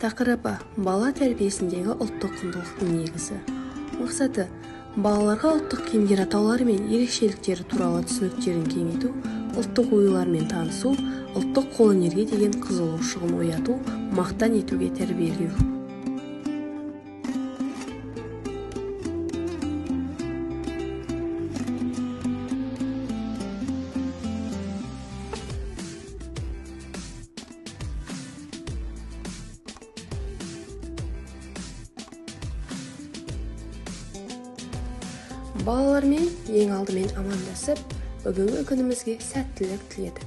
Тақырыбы бала тәрбиесіндегі ұлттық құндылықтың негізі. Мақсаты балаларға ұлттық киімдер атаулары мен ерекшеліктері туралы түсініктерін кеңейту, ұлттық оюлармен танысу, ұлттық қолөнерге деген қызығушылығын ояту, мақтан етуге тәрбиелеу. Балалармен ең алдымен амандасып, бүгінгі күнімізге сәттілік тіледік.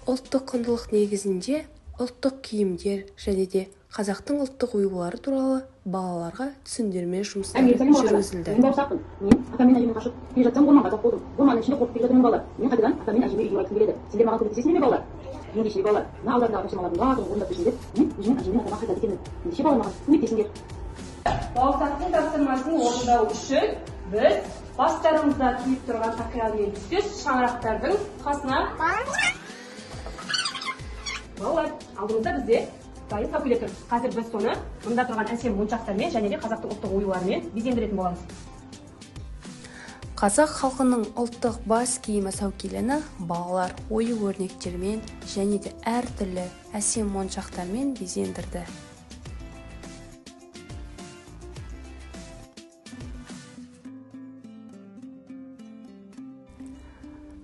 Ұлттық құндылық негізінде ұлттық киімдер және де қазақтың ұлттық оюлары туралы балаларға түсіндірме жұмыстары жүргізілді. Мен бауырсақпын. Мен атамен әжемен қашып келе жатсам орманға тап болдым. Орманның ішінде қорқып келе жатырмын балалар. Мен қайтадан атамен әжеме үйге қайтқым келеді. Сендер маған көмектесесіңдер ме балалар? Ендеше балалар, мына алдарындағы тапсырмалардың барлығын орындап берсеңдер, мен өзімнің әжемнен атама қайтады екенмін. Ендеше балалар маған көмектесіңдер. Бауырсақтың тапсырмасын орындау үшін біз бастарымызда киіп тұрған тақиямен түстес шаңырақтардың қасына балалар, алдымызда бізде дайын сәуле тұр. Қазір біз соны мұнда тұрған әсем моншақтармен және де қазақтың ұлттық оюларымен безендіретін боламыз. Қазақ халқының ұлттық бас киімі сәукелені балалар ою өрнектермен және де әртүрлі әсем моншақтармен безендірді.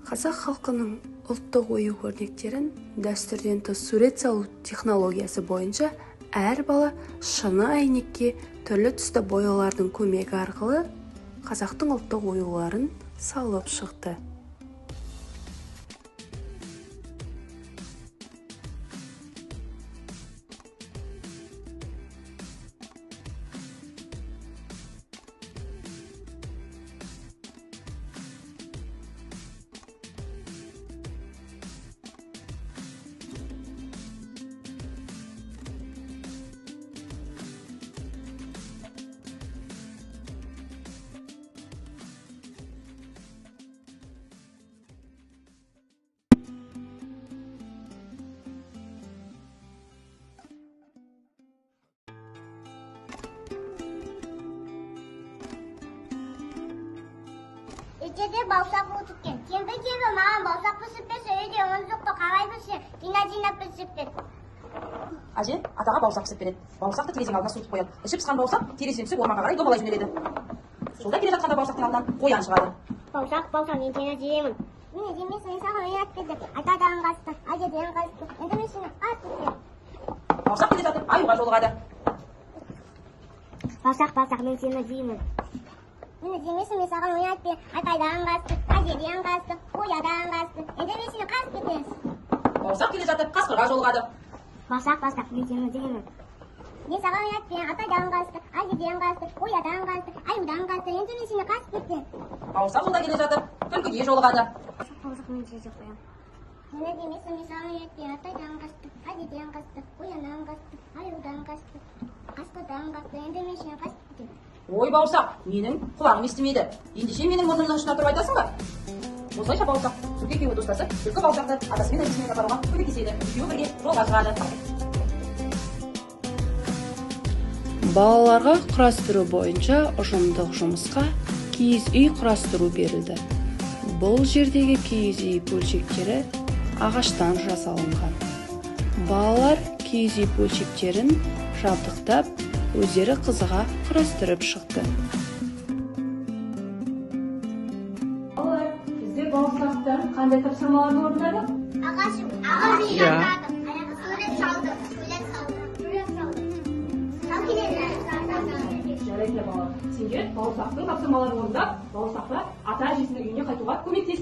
Қазақ халқының ұлттық ою өрнектерін дәстүрден тыс сурет салу технологиясы бойынша әр бала шыны әйнекке түрлі түсті бояулардың көмегі арқылы қазақтың ұлттық оюларын салып шықты. Ecede balsak oturken. Kembe mağan balsak pısıp öyle onu zokta қалай білсе, жинап пісіп бет. Әже атаға бауырсақ пісіп береді. Бауырсақты терезенің алдына суытып қояды. Іші пысқан бауырсақ терезеден түсіп орманға қарай домалай жөнеледі. Жолда келе жатқанда бауырсақтың алдынан қоян шығады. Бауырсақ, мен сені жеймін. Мен жемесін саған ойнап берді. Атадан қасты, әжеден қасты. Енді мен сені қасты. Бауырсақ келе жатып аюға жолығады. Бауырсақ, мен сені жеймін. Мен жемесін саған ойнап берді. Атадан қасты, әжеден қасты, қоядан қасты. Енді мен сені қасты берді. Бауырсақ келе жатып қасқырға жолығады. Бауырсақ, мен сені жеймін. Мен саған ойнап берді. Атадан қасты, әжеден қасты, қоядан қасты, аюдан қасты. Енді мен сені қасты берді. Бауырсақ жолда келе жатып түлкіге жолығады. Бауырсақ, мен сені қоямын. Мен жемесін саған ойнап берді. Атадан қасты, әжеден қасты, қоядан қасты, аюдан қасты, қасқырдан қасты. Енді мен сені қасты берді. Ой бауырсақ, менің құлағым естімейді. Ендеше менің мұрнымның ұшына тұрып айтасың ба? Осылайша бауырсақ түлкі екеуі достасып, түлкі бауырсақты атасы мен әжесімен апаруға көмектеседі. Екеуі бірге жолға шығады. Балаларға құрастыру бойынша ұжымдық жұмысқа киіз үй құрастыру берілді. Бұл жердегі киіз үй бөлшектері ағаштан жасалынған. Балалар киіз үй бөлшектерін жабдықтап, өздері қызыға құрастырып шықты. Балалар, біздер бауырсақтан қандай тапсырмаларды орындадық? Ағаш жинақтадық, сурет салдық. Жарайды балалар, сендер бауырсақтың тапсырмаларын орындап, бауырсақта ата әжесінің үйіне қайтуға көмектес.